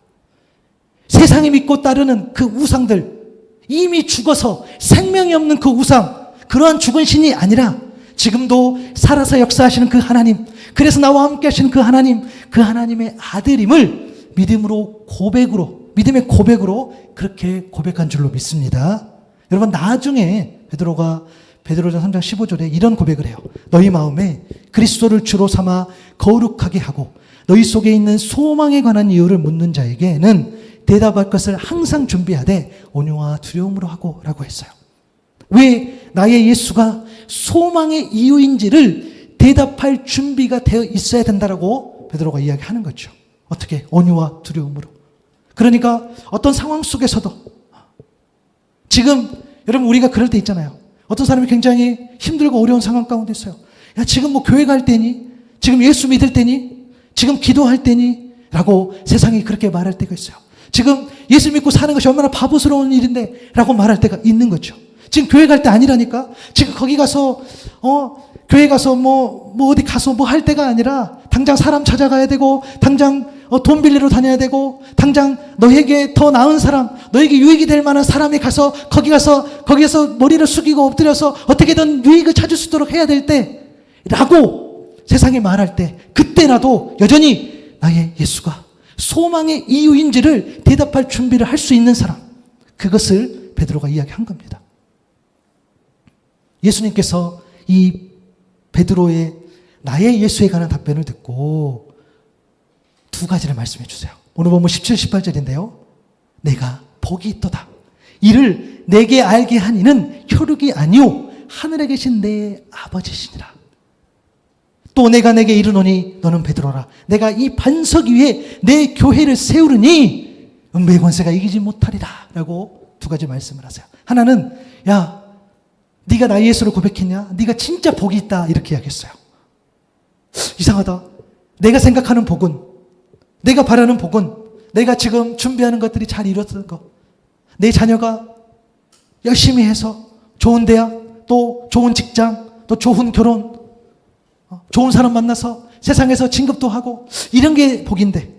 세상이 믿고 따르는 그 우상들, 이미 죽어서 생명이 없는 그 우상, 그러한 죽은 신이 아니라 지금도 살아서 역사하시는 그 하나님, 그래서 나와 함께 하시는 그 하나님, 그 하나님의 아들임을 믿음으로 고백으로, 믿음의 고백으로 그렇게 고백한 줄로 믿습니다. 여러분, 나중에 베드로가 베드로전 3장 15절에 이런 고백을 해요. 너희 마음에 그리스도를 주로 삼아 거룩하게 하고 너희 속에 있는 소망에 관한 이유를 묻는 자에게는 대답할 것을 항상 준비하되 온유와 두려움으로 하고 라고 했어요. 왜 나의 예수가 소망의 이유인지를 대답할 준비가 되어 있어야 된다라고 베드로가 이야기하는 거죠. 어떻게? 온유와 두려움으로. 그러니까 어떤 상황 속에서도 지금 여러분 우리가 그럴 때 있잖아요. 어떤 사람이 굉장히 힘들고 어려운 상황 가운데 있어요. 야, 지금 뭐 교회 갈 때니? 지금 예수 믿을 때니? 지금 기도할 때니? 라고 세상이 그렇게 말할 때가 있어요. 지금 예수 믿고 사는 것이 얼마나 바보스러운 일인데 라고 말할 때가 있는 거죠. 지금 교회 갈 때 아니라니까? 지금 거기 가서 교회 가서 뭐 어디 가서 뭐 할 때가 아니라 당장 사람 찾아가야 되고 당장 돈 빌리러 다녀야 되고 당장 너에게 더 나은 사람, 너에게 유익이 될 만한 사람이 가서 거기에서 머리를 숙이고 엎드려서 어떻게든 유익을 찾을 수 있도록 해야 될 때 라고 세상이 말할 때 그때라도 여전히 나의 예수가 소망의 이유인지를 대답할 준비를 할 수 있는 사람, 그것을 베드로가 이야기한 겁니다. 예수님께서 이 베드로의 나의 예수에 관한 답변을 듣고 두 가지를 말씀해 주세요. 오늘 보면 17, 18절인데요. 내가 복이 있도다. 이를 내게 알게 한 이는 혈육이 아니오 하늘에 계신 내 아버지시니라. 또 내가 내게 이르노니 너는 베드로라. 내가 이 반석 위에 내 교회를 세우르니 음부의 권세가 이기지 못하리라. 라고 두 가지 말씀을 하세요. 하나는 야, 네가 나의 예수를 고백했냐? 네가 진짜 복이 있다. 이렇게 이야기했어요. 이상하다. 내가 생각하는 복은, 내가 바라는 복은, 내가 지금 준비하는 것들이 잘 이루어지는 것, 내 자녀가 열심히 해서 좋은 대학, 또 좋은 직장, 또 좋은 결혼, 좋은 사람 만나서 세상에서 진급도 하고 이런 게 복인데,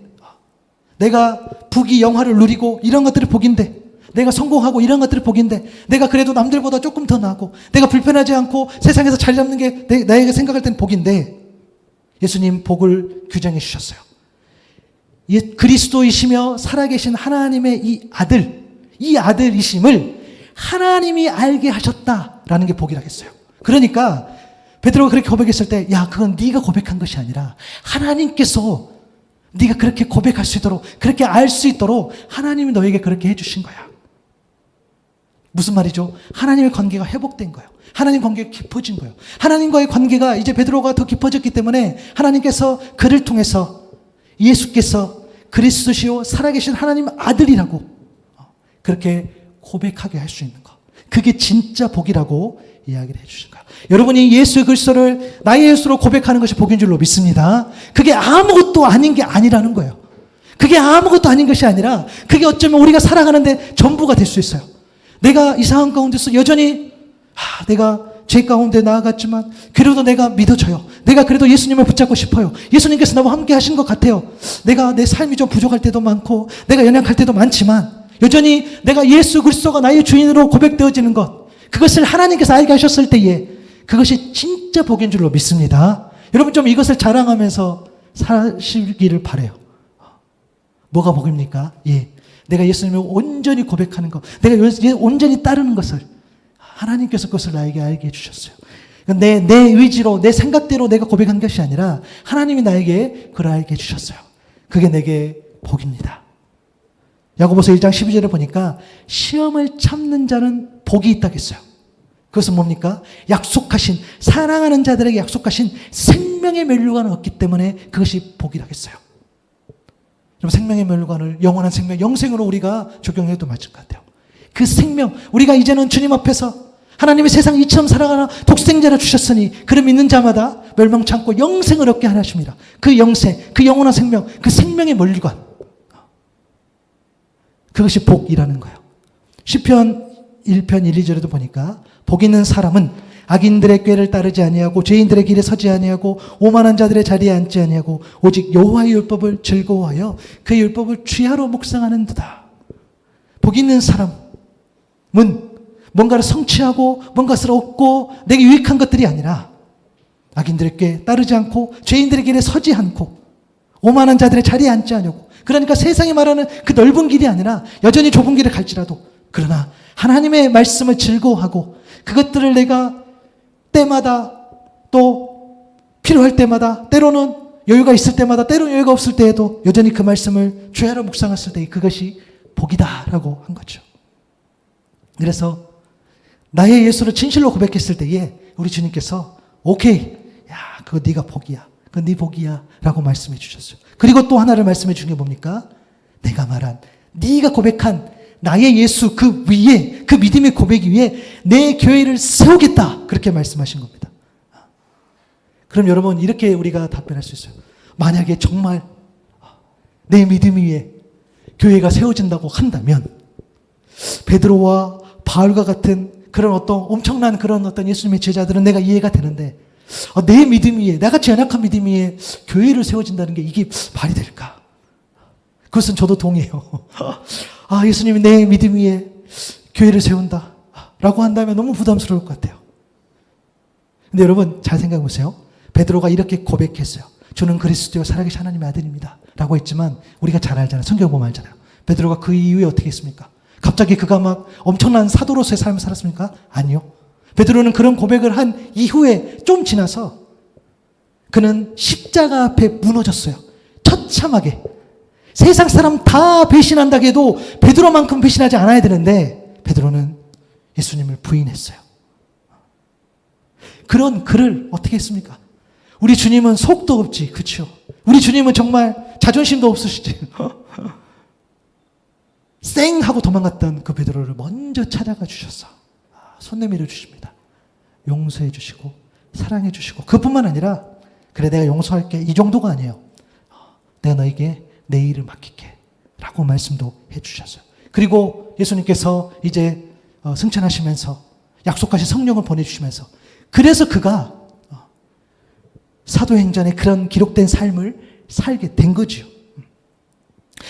내가 부귀 영화를 누리고 이런 것들이 복인데, 내가 성공하고 이런 것들이 복인데, 내가 그래도 남들보다 조금 더 나고 내가 불편하지 않고 세상에서 잘 잡는 게 나에게 생각할 땐 복인데, 예수님 복을 규정해 주셨어요. 그리스도이시며 살아계신 하나님의 이 아들이심을 하나님이 알게 하셨다라는 게 복이라겠어요. 그러니까 베드로가 그렇게 고백했을 때, 야, 그건 네가 고백한 것이 아니라 하나님께서 네가 그렇게 고백할 수 있도록, 그렇게 알 수 있도록 하나님이 너에게 그렇게 해주신 거야. 무슨 말이죠? 하나님의 관계가 회복된 거예요. 하나님 관계가 깊어진 거예요. 하나님과의 관계가 이제 베드로가 더 깊어졌기 때문에 하나님께서 그를 통해서 예수께서 그리스도시요 살아계신 하나님 아들이라고 그렇게 고백하게 할 수 있는 것, 그게 진짜 복이라고 이야기를 해주신 거예요. 여러분이 예수 그리스도를 나의 예수로 고백하는 것이 복인 줄로 믿습니다. 그게 아무것도 아닌 게 아니라는 거예요. 그게 아무것도 아닌 것이 아니라 그게 어쩌면 우리가 살아가는데 전부가 될 수 있어요. 내가 이 상황 가운데서 여전히 내가 죄 가운데 나아갔지만 그래도 내가 믿어져요. 내가 그래도 예수님을 붙잡고 싶어요. 예수님께서 나와 함께 하신 것 같아요. 내가 내 삶이 좀 부족할 때도 많고 내가 연약할 때도 많지만 여전히 내가 예수 그리스도가 나의 주인으로 고백되어지는 것, 그것을 하나님께서 알게 하셨을 때에 그것이 진짜 복인 줄로 믿습니다. 여러분 좀 이것을 자랑하면서 사시기를 바라요. 뭐가 복입니까? 내가 예수님을 온전히 고백하는 것, 내가 온전히 따르는 것을 하나님께서 그것을 나에게 알게 해주셨어요. 내 의지로, 내 생각대로 내가 고백한 것이 아니라 하나님이 나에게 그걸 알게 해주셨어요. 그게 내게 복입니다. 야고보서 1장 12절에 보니까 시험을 참는 자는 복이 있다고 했어요. 그것은 뭡니까? 약속하신, 사랑하는 자들에게 약속하신 생명의 면류관을 얻기 때문에 그것이 복이라고 했어요. 여러분, 생명의 면류관을 영원한 생명, 영생으로 우리가 적용해도 맞을 것 같아요. 그 생명, 우리가 이제는 주님 앞에서 하나님의 세상 이처럼 살아가는 독생자를 주셨으니 그를 믿는 자마다 멸망치 않고 영생을 얻게 하심이라. 그 영생, 그 영원한 생명, 그 생명의 면류관, 그것이 복이라는 거예요. 시편 1편 1, 2절에도 보니까 복 있는 사람은 악인들의 꾀를 따르지 아니하고 죄인들의 길에 서지 아니하고 오만한 자들의 자리에 앉지 아니하고 오직 여호와의 율법을 즐거워하여 그 율법을 취하로 묵상하는도다. 복 있는 사람은 뭔가를 성취하고 뭔가를 얻고 내게 유익한 것들이 아니라 악인들의 꾀에 따르지 않고 죄인들의 길에 서지 않고 오만한 자들의 자리에 앉지 않냐고. 그러니까 세상이 말하는 그 넓은 길이 아니라 여전히 좁은 길을 갈지라도 그러나 하나님의 말씀을 즐거워하고 그것들을 내가 때마다 또 필요할 때마다 때로는 여유가 있을 때마다 때로는 여유가 없을 때에도 여전히 그 말씀을 주야로 묵상했을 때 그것이 복이다라고 한 거죠. 그래서 나의 예수를 진실로 고백했을 때에 우리 주님께서 오케이, 야 그거 네가 복이야, 그거 네 복이야 라고 말씀해 주셨어요. 그리고 또 하나를 말씀해 주신 게 뭡니까? 내가 말한 네가 고백한 나의 예수 그 위에 그 믿음의 고백 위에 내 교회를 세우겠다 그렇게 말씀하신 겁니다. 그럼 여러분 이렇게 우리가 답변할 수 있어요. 만약에 정말 내 믿음 위에 교회가 세워진다고 한다면 베드로와 바울과 같은 그런 어떤 엄청난 그런 어떤 예수님의 제자들은 내가 이해가 되는데 내 믿음 위에 나같이 연약한 믿음 위에 교회를 세워진다는 게 이게 말이 될까? 그것은 저도 동의해요. 예수님이 내 믿음 위에 교회를 세운다 라고 한다면 너무 부담스러울 것 같아요. 근데 여러분 잘 생각해 보세요. 베드로가 이렇게 고백했어요. 주는 그리스도요 살아계신 하나님의 아들입니다 라고 했지만 우리가 잘 알잖아요. 성경 보면 알잖아요. 베드로가 그 이후에 어떻게 했습니까? 갑자기 그가 막 엄청난 사도로서의 삶을 살았습니까? 아니요. 베드로는 그런 고백을 한 이후에 좀 지나서 그는 십자가 앞에 무너졌어요. 처참하게. 세상 사람 다 배신한다고 해도 베드로만큼 배신하지 않아야 되는데 베드로는 예수님을 부인했어요. 그런 그를 어떻게 했습니까? 우리 주님은 속도 없지, 그렇죠? 우리 주님은 정말 자존심도 없으시지. 쌩 하고 도망갔던 그 베드로를 먼저 찾아가 주셔서 손 내밀어 주십니다. 용서해 주시고 사랑해 주시고 그뿐만 아니라 그래 내가 용서할게 이 정도가 아니에요. 내가 너에게 내 일을 맡길게 라고 말씀도 해 주셨어요. 그리고 예수님께서 이제 승천하시면서 약속하신 성령을 보내주시면서 그래서 그가 사도행전에 그런 기록된 삶을 살게 된 거죠.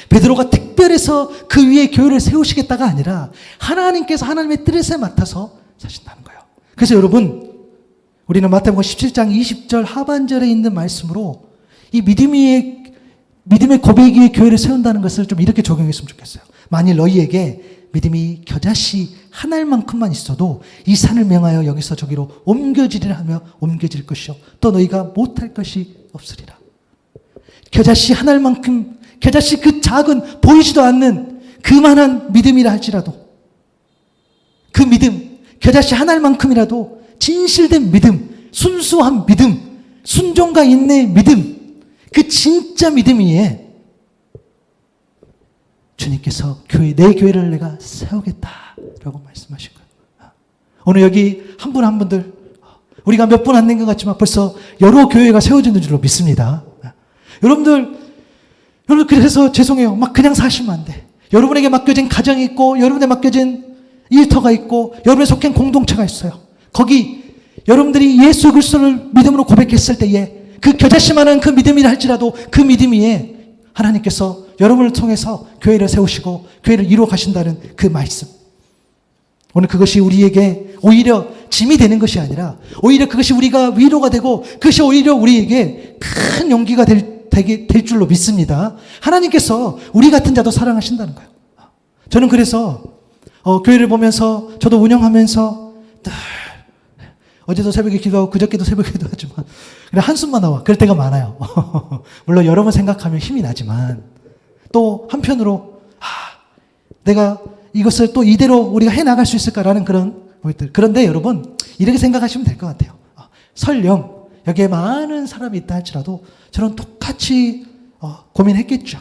베드로가 특별해서 그 위에 교회를 세우시겠다가 아니라 하나님께서 하나님의 뜻에 맡아서 사신다는 거예요. 그래서 여러분 우리는 마태복음 17장 20절 하반절에 있는 말씀으로 이 믿음의 고백 위에 교회를 세운다는 것을 좀 이렇게 적용했으면 좋겠어요. 만일 너희에게 믿음이 겨자씨 한 알만큼만 있어도 이 산을 명하여 여기서 저기로 옮겨지리라 하며 옮겨질 것이요 또 너희가 못할 것이 없으리라. 겨자씨 한 알만큼 겨자씨 그 작은 보이지도 않는 그만한 믿음이라 할지라도 그 믿음 겨자씨 한 알만큼이라도 진실된 믿음 순수한 믿음 순종과 인내의 믿음 그 진짜 믿음 위에 주님께서 내 교회를 내가 세우겠다라고 말씀하신 거예요. 오늘 여기 한 분 한 분들 우리가 몇 분 안 된 것 같지만 벌써 여러 교회가 세워지는 줄로 믿습니다. 여러분들 그래서 죄송해요. 막 그냥 사시면 안 돼. 여러분에게 맡겨진 가정이 있고 여러분에 맡겨진 일터가 있고 여러분에 속한 공동체가 있어요. 거기 여러분들이 예수 그리스도를 믿음으로 고백했을 때에 그 겨자씨만한 그 믿음이라 할지라도 그 믿음 위에 하나님께서 여러분을 통해서 교회를 세우시고 교회를 이루어 가신다는 그 말씀. 오늘 그것이 우리에게 오히려 짐이 되는 것이 아니라 오히려 그것이 우리가 위로가 되고 그것이 오히려 우리에게 큰 용기가 될 줄로 믿습니다. 하나님께서 우리 같은 자도 사랑하신다는 거예요. 저는 그래서 교회를 보면서 저도 운영하면서 늘 어제도 새벽에 기도하고 그저께도 새벽에 기도하지만 그냥 한숨만 나와. 그럴 때가 많아요. 물론 여러분 생각하면 힘이 나지만 또 한편으로 내가 이것을 또 이대로 우리가 해나갈 수 있을까라는 그런 것들. 그런데 여러분 이렇게 생각하시면 될 것 같아요. 설령 여기에 많은 사람이 있다 할지라도 저는 똑같이 고민했겠죠.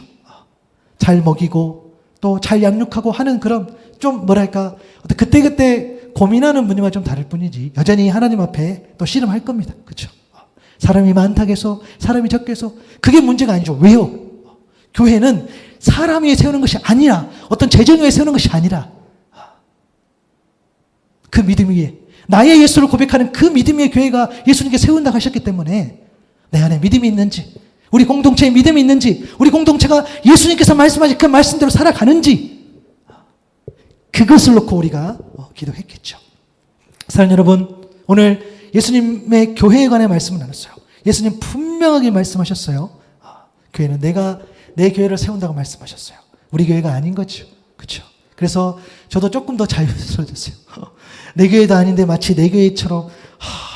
잘 먹이고 또 잘 양육하고 하는 그런 좀 뭐랄까 그때그때 고민하는 분야가 좀 다를 뿐이지 여전히 하나님 앞에 또 씨름할 겁니다. 그렇죠? 사람이 많다고 해서 사람이 적게 해서 그게 문제가 아니죠. 왜요? 교회는 사람 위에 세우는 것이 아니라 어떤 재정 위에 세우는 것이 아니라 그 믿음 위에 나의 예수를 고백하는 그 믿음 위에 교회가 예수님께 세운다고 하셨기 때문에 내 안에 믿음이 있는지, 우리 공동체에 믿음이 있는지, 우리 공동체가 예수님께서 말씀하신 그 말씀대로 살아가는지, 그것을 놓고 우리가 기도했겠죠. 사랑하는 여러분, 오늘 예수님의 교회에 관해 말씀을 나눴어요. 예수님 분명하게 말씀하셨어요. 교회는 내가 내 교회를 세운다고 말씀하셨어요. 우리 교회가 아닌 거죠. 그렇죠? 그래서 저도 조금 더 자유스러워졌어요. 내 교회도 아닌데 마치 내 교회처럼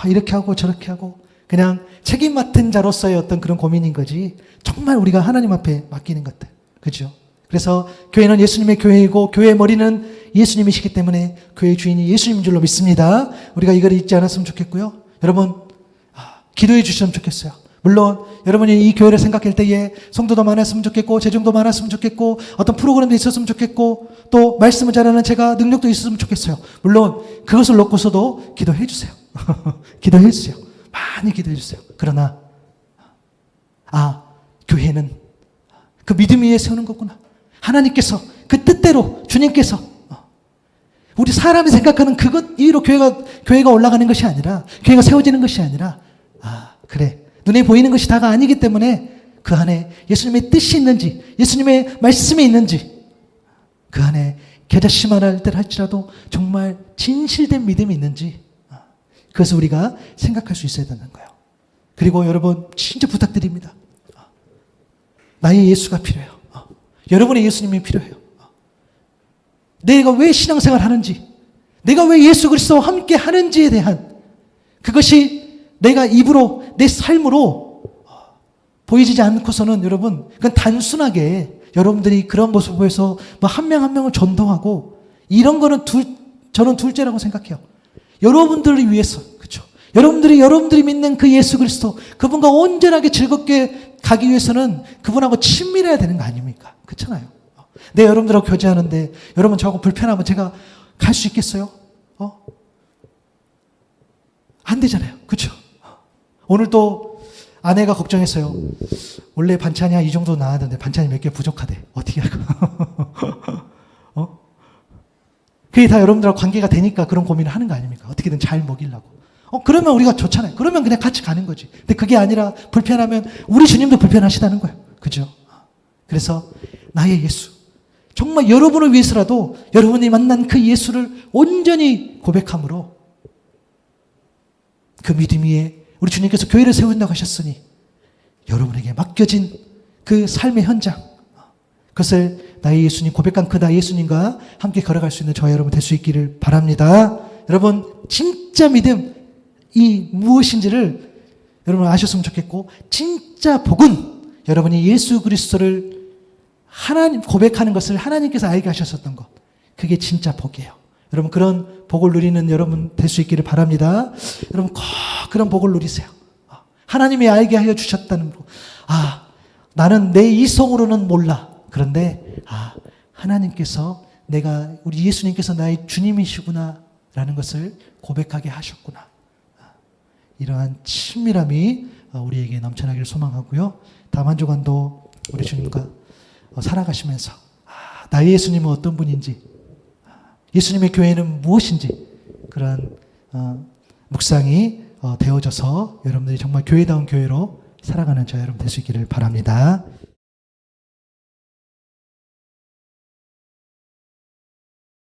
이렇게 하고 저렇게 하고 그냥 책임 맡은 자로서의 어떤 그런 고민인 거지, 정말 우리가 하나님 앞에 맡기는 것들. 그렇죠? 그래서 교회는 예수님의 교회이고 교회의 머리는 예수님이시기 때문에 교회의 주인이 예수님인 줄로 믿습니다. 우리가 이걸 잊지 않았으면 좋겠고요. 여러분 기도해 주셨으면 좋겠어요. 물론 여러분이 이 교회를 생각할 때에 성도도 많았으면 좋겠고 재정도 많았으면 좋겠고 어떤 프로그램도 있었으면 좋겠고 또 말씀을 잘하는 제가 능력도 있었으면 좋겠어요. 물론 그것을 놓고서도 기도해 주세요. 기도해 주세요. 많이 기도해 주세요. 그러나 교회는 그 믿음 위에 세우는 거구나. 하나님께서 그 뜻대로 주님께서 우리 사람이 생각하는 그것 이후로 교회가 올라가는 것이 아니라, 교회가 세워지는 것이 아니라, 그래, 눈에 보이는 것이 다가 아니기 때문에 그 안에 예수님의 뜻이 있는지, 예수님의 말씀이 있는지, 그 안에 겨자씨만 할지라도 정말 진실된 믿음이 있는지, 그것을 우리가 생각할 수 있어야 되는 거예요. 그리고 여러분 진짜 부탁드립니다. 나의 예수가 필요해요. 여러분의 예수님이 필요해요. 내가 왜 신앙생활 하는지, 내가 왜 예수 그리스도와 함께 하는지에 대한 그것이 내가 입으로, 내 삶으로 보이지 않고서는 여러분, 그건 단순하게 여러분들이 그런 모습을 보여서 뭐 한 명 한 명을 전도하고 이런 거는 저는 둘째라고 생각해요. 여러분들을 위해서, 그렇죠? 여러분들이 믿는 그 예수 그리스도, 그분과 온전하게 즐겁게 가기 위해서는 그분하고 친밀해야 되는 거 아닙니까? 그렇잖아요. 내 여러분들하고 교제하는데 여러분 저하고 불편하면 제가 갈 수 있겠어요? 안 되잖아요. 그렇죠? 오늘 또 아내가 걱정했어요. 원래 반찬이 한 이 정도 나왔는데 반찬이 몇 개 부족하대. 어떻게 할까? 그게 다 여러분들하고 관계가 되니까 그런 고민을 하는 거 아닙니까? 어떻게든 잘 먹이려고. 그러면 우리가 좋잖아요. 그러면 그냥 같이 가는 거지. 근데 그게 아니라 불편하면 우리 주님도 불편하시다는 거예요. 그죠? 그래서 나의 예수, 정말 여러분을 위해서라도 여러분이 만난 그 예수를 온전히 고백함으로 그 믿음 위에 우리 주님께서 교회를 세운다고 하셨으니 여러분에게 맡겨진 그 삶의 현장, 그것을 나의 예수님, 고백한 그 나의 예수님과 함께 걸어갈 수 있는 저와 여러분 될 수 있기를 바랍니다. 여러분 진짜 믿음이 무엇인지를 여러분 아셨으면 좋겠고, 진짜 복은 여러분이 예수 그리스도를 하나님 고백하는 것을 하나님께서 알게 하셨었던 것, 그게 진짜 복이에요. 여러분 그런 복을 누리는 여러분 될 수 있기를 바랍니다. 여러분 꼭 그런 복을 누리세요. 하나님이 알게 하여 주셨다는 거. 나는 내 이성으로는 몰라. 그런데 하나님께서 우리 예수님께서 나의 주님이시구나 라는 것을 고백하게 하셨구나. 이러한 친밀함이 우리에게 넘쳐나기를 소망하고요. 다음 한 주간도 우리 주님과 살아가시면서 나의 예수님은 어떤 분인지, 예수님의 교회는 무엇인지, 그런 묵상이 되어져서 여러분들이 정말 교회다운 교회로 살아가는 저 여러분 될 수 있기를 바랍니다.